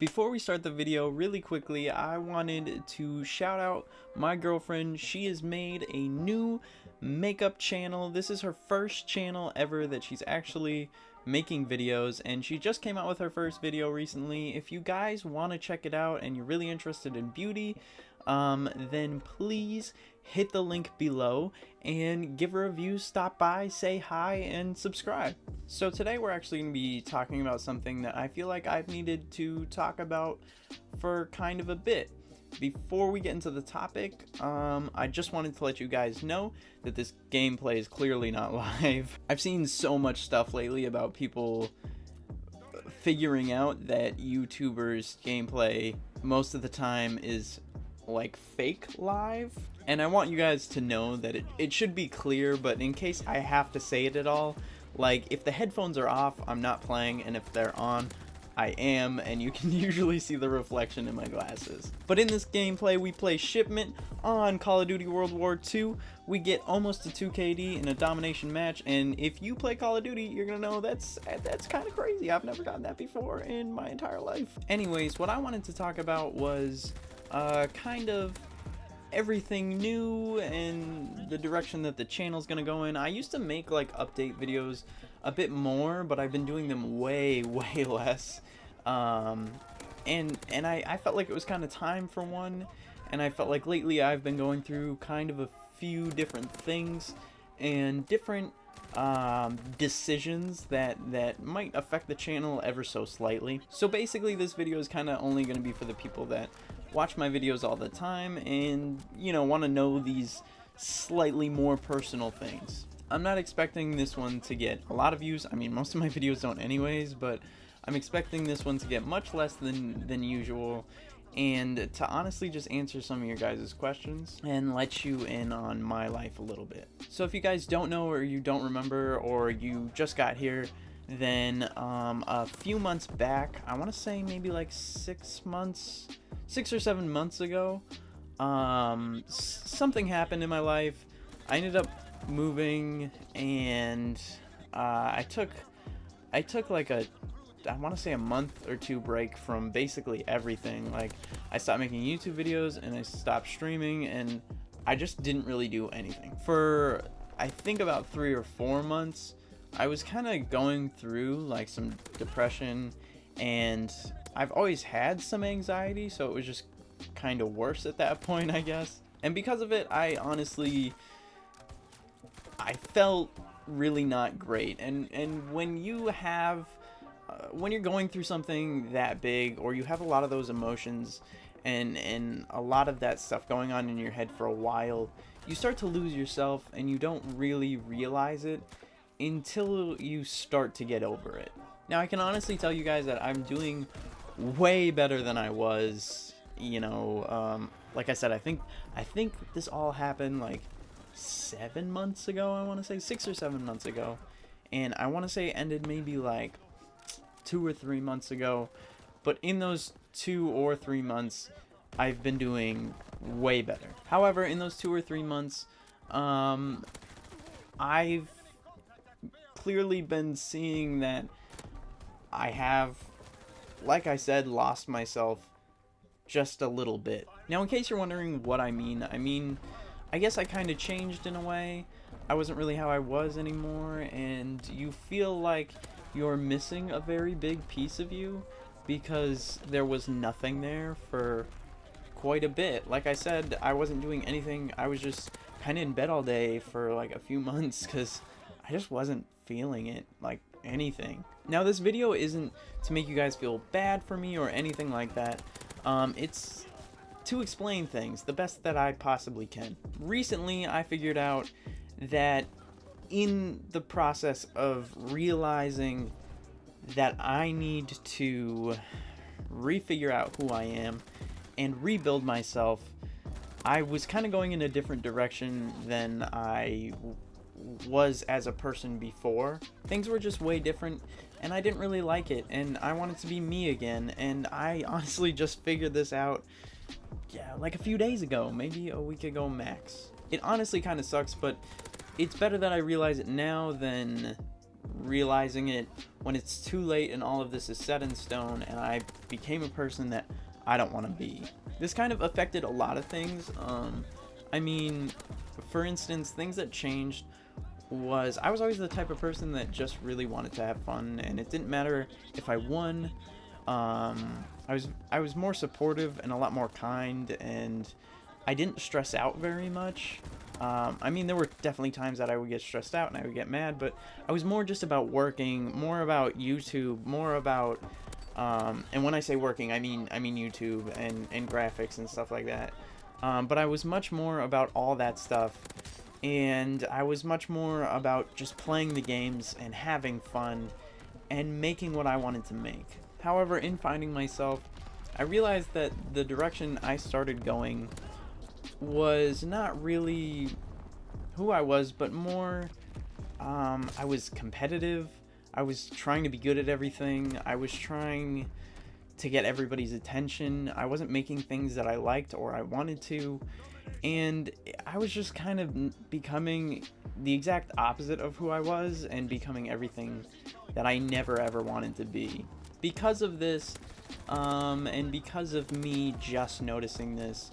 Before we start the video, really quickly, I wanted to shout out my girlfriend. She has made a new makeup channel. This is her first channel ever that she's actually making videos, and she just came out with her first video recently. If you guys want to check it out and you're really interested in beauty, then please hit the link below and give her a view, stop by, say hi, and subscribe. So today we're actually going to be talking about something that I feel like I've needed to talk about for kind of a bit. Before we get into the topic, I just wanted to let you guys know that this gameplay is clearly not live. I've seen so much stuff lately about people figuring out that YouTubers' gameplay most of the time is like fake live, and I want you guys to know that it should be clear, but in case I have to say it at all, like if the headphones are off, I'm not playing, and if they're on, I am, and you can usually see the reflection in my glasses. But in this gameplay, we play Shipment on Call of Duty World War II. We get almost a 2 KD in a domination match, and if you play Call of Duty, you're gonna know that's kind of crazy. I've never gotten that before in my entire life. Anyways, what I wanted to talk about was kind of everything new and the direction that the channel's gonna go in. I used to make like update videos a bit more, but I've been doing them way less. And I felt like it was kind of time for one, and I felt like lately I've been going through kind of a few different things and different decisions that might affect the channel ever so slightly. So basically this video is kind of only going to be for the people that watch my videos all the time and, you know, want to know these slightly more personal things. I'm not expecting this one to get a lot of views. I mean, most of my videos don't anyways, but I'm expecting this one to get much less than usual, and to honestly just answer some of your guys' questions and let you in on my life a little bit. So if you guys don't know, or you don't remember, or you just got here, then a few months back, I want to say maybe like 6 or 7 months ago, something happened in my life. I ended up moving, and I took like I want to say a month or two break from basically everything. Like, I stopped making YouTube videos and I stopped streaming, and I just didn't really do anything for I think about 3 or 4 months. I was kind of going through like some depression, and I've always had some anxiety, so it was just kind of worse at that point, I guess. And because of it, I felt really not great. And when you have when you're going through something that big, or you have a lot of those emotions and a lot of that stuff going on in your head for a while, you start to lose yourself, and you don't really realize it until you start to get over it. Now, I can honestly tell you guys that I'm doing way better than I was, you know. Like I said, I think this all happened like 7 months ago. I want to say 6 or 7 months ago, and I want to say it ended maybe like 2 or 3 months ago. But in those 2 or 3 months, I've been doing way better. However, in those 2 or 3 months, I've clearly been seeing that I have, like I said, lost myself just a little bit. Now, in case you're wondering what I mean, I guess I kind of changed in a way. I wasn't really how I was anymore, and you feel like you're missing a very big piece of you because there was nothing there for quite a bit. Like I said, I wasn't doing anything. I was just kind of in bed all day for like a few months because I just wasn't feeling it like anything. Now, this video isn't to make you guys feel bad for me or anything like that. It's to explain things the best that I possibly can. Recently, I figured out that in the process of realizing that I need to refigure out who I am and rebuild myself, I was kind of going in a different direction than I was as a person before. Things were just way different, and I didn't really like it, and I wanted to be me again. And I honestly just figured this out, yeah, like a few days ago, maybe a week ago max. It honestly kind of sucks, but it's better that I realize it now than realizing it when it's too late and all of this is set in stone, and I became a person that I don't want to be. This kind of affected a lot of things. I mean, for instance, things that changed was I was always the type of person that just really wanted to have fun, and it didn't matter if I won. I was more supportive and a lot more kind, and I didn't stress out very much. I mean, there were definitely times that I would get stressed out and I would get mad, but I was more just about working, more about YouTube, more about, and when I say working, I mean YouTube and graphics and stuff like that. But I was much more about all that stuff, and I was much more about just playing the games and having fun and making what I wanted to make. However, in finding myself, I realized that the direction I started going was not really who I was, but more, I was competitive. I was trying to be good at everything. I was trying to get everybody's attention. I wasn't making things that I liked or I wanted to, and I was just kind of becoming the exact opposite of who I was and becoming everything that I never ever wanted to be. Because of this, and because of me just noticing this,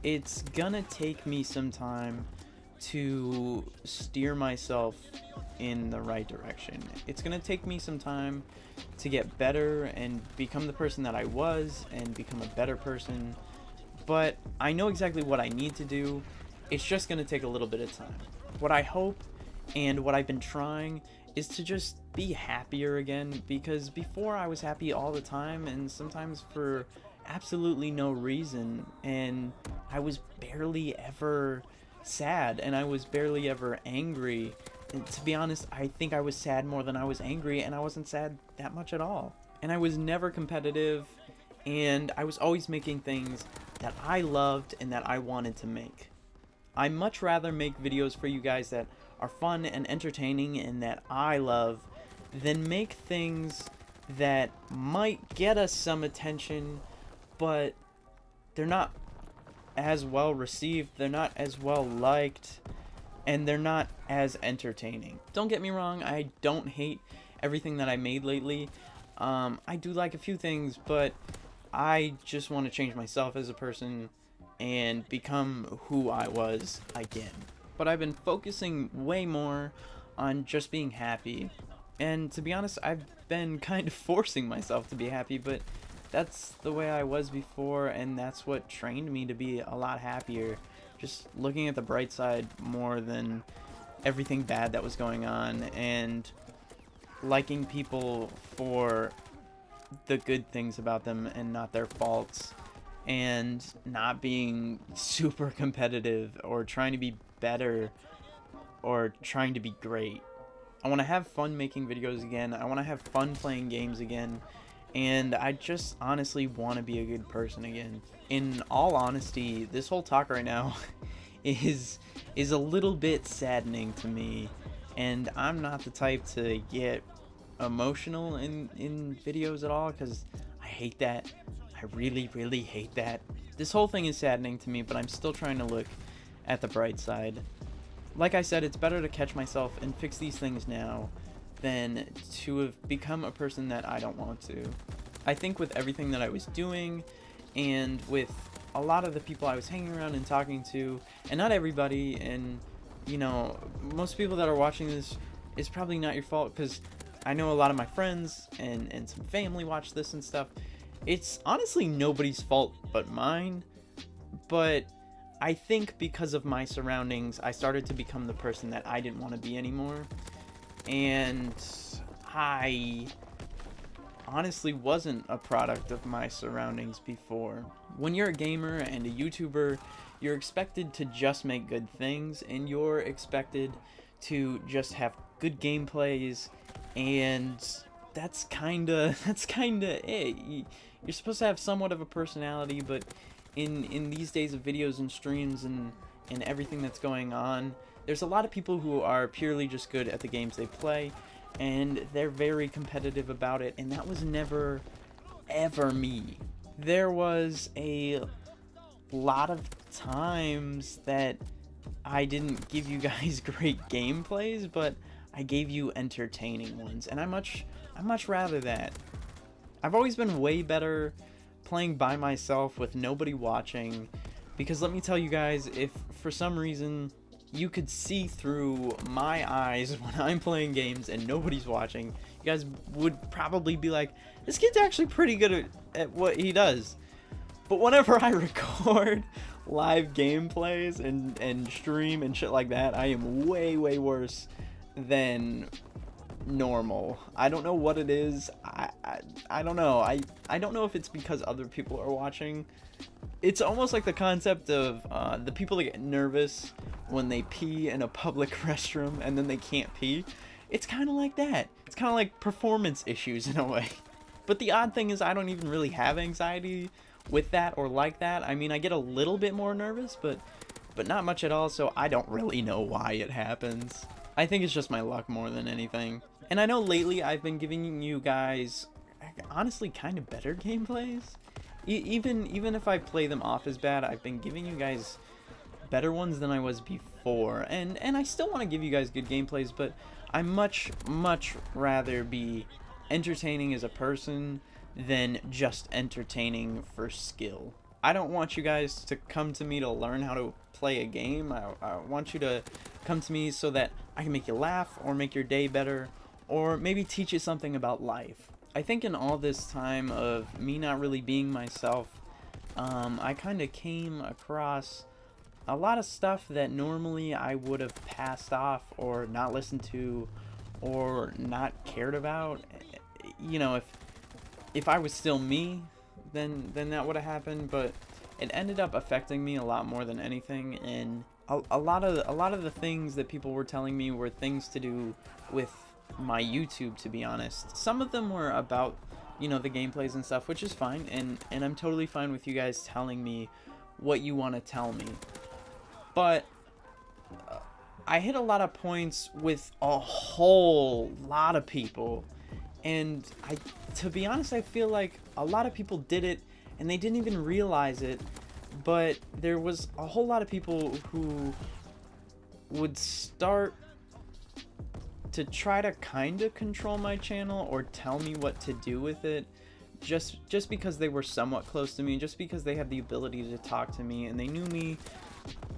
it's gonna take me some time to steer myself in the right direction. It's gonna take me some time to get better and become the person that I was and become a better person, but I know exactly what I need to do. It's just gonna take a little bit of time. What I hope and what I've been trying is to just be happier again, because before I was happy all the time and sometimes for absolutely no reason, and I was barely ever sad and I was barely ever angry. And to be honest, I think I was sad more than I was angry, and I wasn't sad that much at all. And I was never competitive, and I was always making things that I loved and that I wanted to make. I much rather make videos for you guys that are fun and entertaining and that I love than make things that might get us some attention, but they're not as well received, they're not as well liked, and they're not as entertaining. Don't get me wrong, I don't hate everything that I made lately. I do like a few things, but I just want to change myself as a person and become who I was again. But I've been focusing way more on just being happy. And to be honest, I've been kind of forcing myself to be happy, but that's the way I was before, and that's what trained me to be a lot happier. Just looking at the bright side more than everything bad that was going on, and liking people for the good things about them and not their faults, and not being super competitive or trying to be better or trying to be great. I want to have fun making videos again. I want to have fun playing games again, and I just honestly want to be a good person again. In all honesty, this whole talk right now is a little bit saddening to me, and I'm not the type to get emotional in videos at all, because I hate that. I really hate that. This whole thing is saddening to me, but I'm still trying to look at the bright side. Like I said, it's better to catch myself and fix these things now than to have become a person that I don't want to. I think with everything that I was doing, and with a lot of the people I was hanging around and talking to, and not everybody, and you know, most people that are watching this, is probably not your fault, because I know a lot of my friends and some family watch this and stuff. It's honestly nobody's fault but mine, but I think because of my surroundings, I started to become the person that I didn't want to be anymore, and I honestly wasn't a product of my surroundings before. When you're a gamer and a YouTuber, you're expected to just make good things, and you're expected to just have good gameplays, and that's kinda it. You're supposed to have somewhat of a personality, but in these days of videos and streams and everything that's going on, there's a lot of people who are purely just good at the games they play, and they're very competitive about it, and that was never ever me. There was a lot of times that I didn't give you guys great gameplays, but I gave you entertaining ones, and I much rather that. I've always been way better playing by myself with nobody watching, because let me tell you guys, if for some reason you could see through my eyes when I'm playing games and nobody's watching, you guys would probably be like, this kid's actually pretty good at what he does. But whenever I record live gameplays and stream and shit like that, I am way worse than normal. I don't know what it is. I don't know. I don't know if it's because other people are watching. It's almost like the concept of the people that get nervous when they pee in a public restroom and then they can't pee. It's kind of like that. It's kind of like performance issues in a way. But the odd thing is I don't even really have anxiety with that or like that. I mean, I get a little bit more nervous, but not much at all, so I don't really know why it happens. I think it's just my luck more than anything. And I know lately I've been giving you guys, honestly, kind of better gameplays. Even if I play them off as bad, I've been giving you guys better ones than I was before. And I still want to give you guys good gameplays, but I much rather be entertaining as a person than just entertaining for skill. I don't want you guys to come to me to learn how to play a game. I want you to come to me so that I can make you laugh or make your day better, or maybe teach you something about life. I think in all this time of me not really being myself, I kind of came across a lot of stuff that normally I would have passed off or not listened to or not cared about. You know, if I was still me, then that would have happened, but it ended up affecting me a lot more than anything. And a lot of the things that people were telling me were things to do with my YouTube, to be honest. Some of them were about, you know, the gameplays and stuff, which is fine, and I'm totally fine with you guys telling me what you want to tell me. But I hit a lot of points with a whole lot of people, and to be honest, I feel like a lot of people did it and they didn't even realize it, but there was a whole lot of people who would start to try to kind of control my channel or tell me what to do with it, just because they were somewhat close to me, just because they had the ability to talk to me and they knew me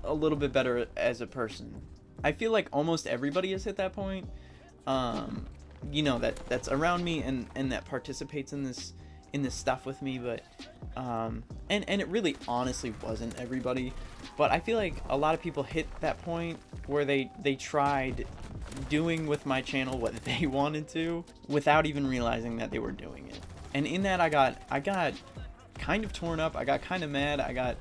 a little bit better as a person. I feel like almost everybody has hit that point, you know, that's around me and that participates in this stuff with me, but and it really honestly wasn't everybody, but I feel like a lot of people hit that point where they tried doing with my channel what they wanted to without even realizing that they were doing it. And in that I got kind of torn up, I got kind of mad, I got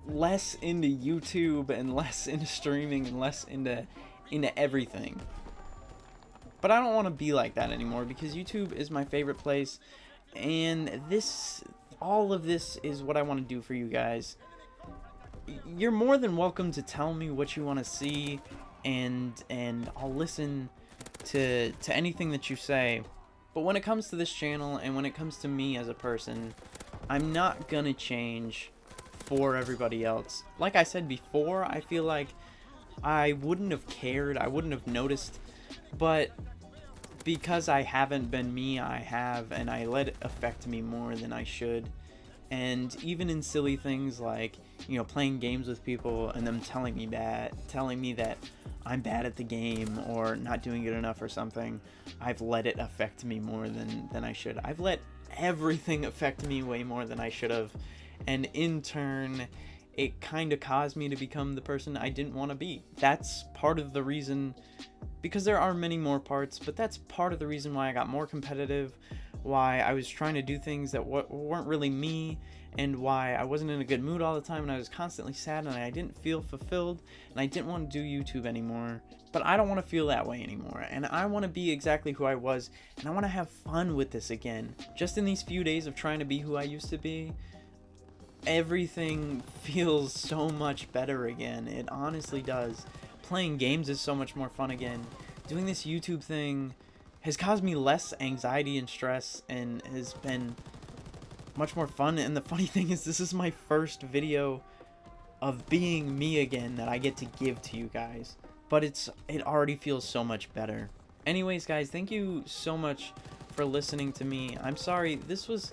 less into YouTube and less into streaming and less into everything. But I don't want to be like that anymore, because YouTube is my favorite place, and all of this is what I want to do for you guys. You're more than welcome to tell me what you want to see, and I'll listen to anything that you say. But when it comes to this channel and when it comes to me as a person, I'm not gonna change for everybody else. Like I said before, I feel like I wouldn't have cared, I wouldn't have noticed, but because I haven't been me, I have, and I let it affect me more than I should. And even in silly things like, you know, playing games with people and them telling me that I'm bad at the game or not doing good enough or something, I've let it affect me more than I should. I've let everything affect me way more than I should have, and in turn it kind of caused me to become the person I didn't want to be. That's part of the reason, because there are many more parts, but that's part of the reason why I got more competitive, why I was trying to do things that weren't really me, and why I wasn't in a good mood all the time, and I was constantly sad, and I didn't feel fulfilled, and I didn't want to do YouTube anymore. But I don't want to feel that way anymore, and I want to be exactly who I was, and I want to have fun with this again. Just in these few days of trying to be who I used to be, everything feels so much better again. It honestly does. Playing games is so much more fun again. Doing this YouTube thing has caused me less anxiety and stress, and has been much more fun. And the funny thing is, this is my first video of being me again that I get to give to you guys. but it already feels so much better. Anyways, guys, thank you so much for listening to me. I'm sorry, this was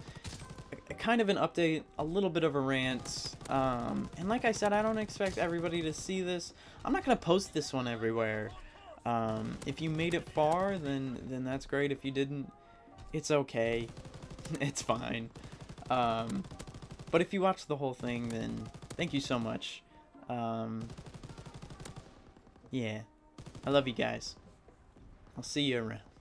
kind of an update, a little bit of a rant, and like I said, I don't expect everybody to see this. I'm not gonna post this one everywhere. If you made it far, then that's great. If you didn't, it's okay. It's fine. But if you watched the whole thing, then thank you so much. Yeah, I love you guys. I'll see you around.